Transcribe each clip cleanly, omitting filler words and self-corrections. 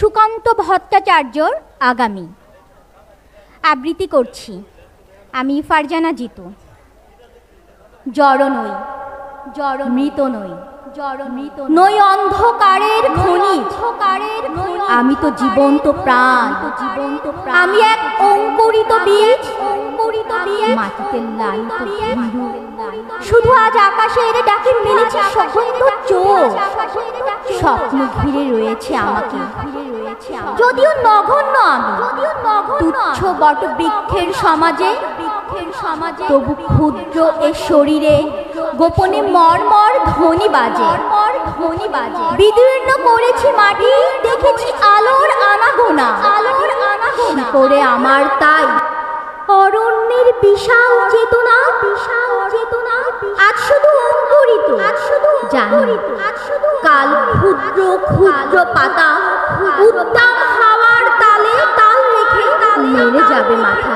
সুকান্ত ভট্টাচার্যর আগামী আবৃত্তি করছি আমি ফারজানা জিতু। জড় নই, জড় মৃত নই, জড় মৃত নই অন্ধকারের খনি, আমি তো জীবন্ত প্রাণ, আমি এক অঙ্কুরিত বীজ, মাটিতে লালিত ভীরু। শুধু আজ আকাশের ডাকে মেলেছে সুগন্ধ চোখ, স্বপ্ন ঘিরে রয়েছে আমাকে। যদিও নগণ্য আমি, তুচ্ছ বট বৃক্ষের সমাজে, তবু ক্ষুদ্র এ শরীরে গোপনে মর্মর ধ্বনি বাজে। বিদীর্ণ করেছি মাটি, দেখেছি আলোর আনাগোনা, শিকড়ে আমার তাই অরণ্যের বিশাল চেতনা, আজ শুধু অঙ্কুরিত। জানি কাল ক্ষুদ্র ক্ষুদ্র পাতা উদ্দাম হাওয়ার তালে তাল রেখে নেড়ে যাবে মাথা।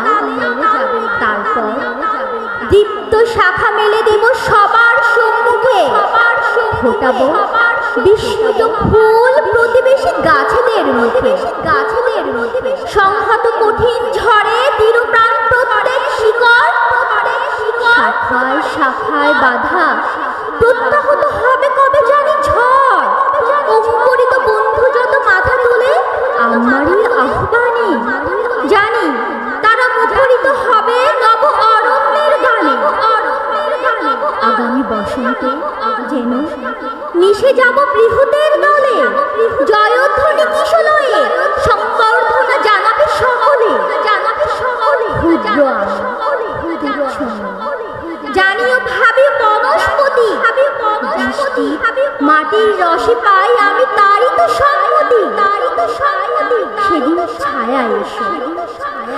তারপর দীপ্ত শাখা মেলে দেব সবার সম্মুখে, ফোটাবো বিস্মিত ফুল প্রতিবেশী গাছেদের মুখে। সংহত কঠিন ঝড়ে দৃঢ়প্রাণ প্রত্যেক শিকড়, শাখায় শাখায় বাধা প্রত্যাহত হবে কবে জানি ঝড়। অঙ্কুরিত বন্ধু যত মাথা তোলে আমারই আহ্বানে, জানি তারা মুখরিত হবে নব অরণ্যের গানে। আগামী বসন্তে যেন মিশে যাব বৃহতের দলে, জয়ধ্বনি কিশলয়ে সংবর্ধনা জানাবে সকলে। ক্ষুদ্র জানিও ভাবি বনস্পতি, মাটির রসে পাই আমি তারই তো সম্মতি। সেদিন ছায়া এসো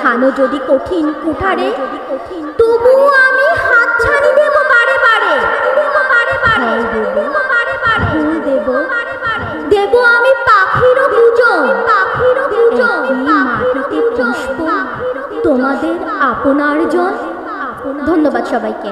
হানো যদি কঠিন কুঠারে, তবু আমি হাত ছানি দেব বারে বারে। ফুল দেব আমি পাখিরও পূজন, মাটিতে পুষ্প তোমাদের আপনার জন। ধন্যবাদ সবাইকে।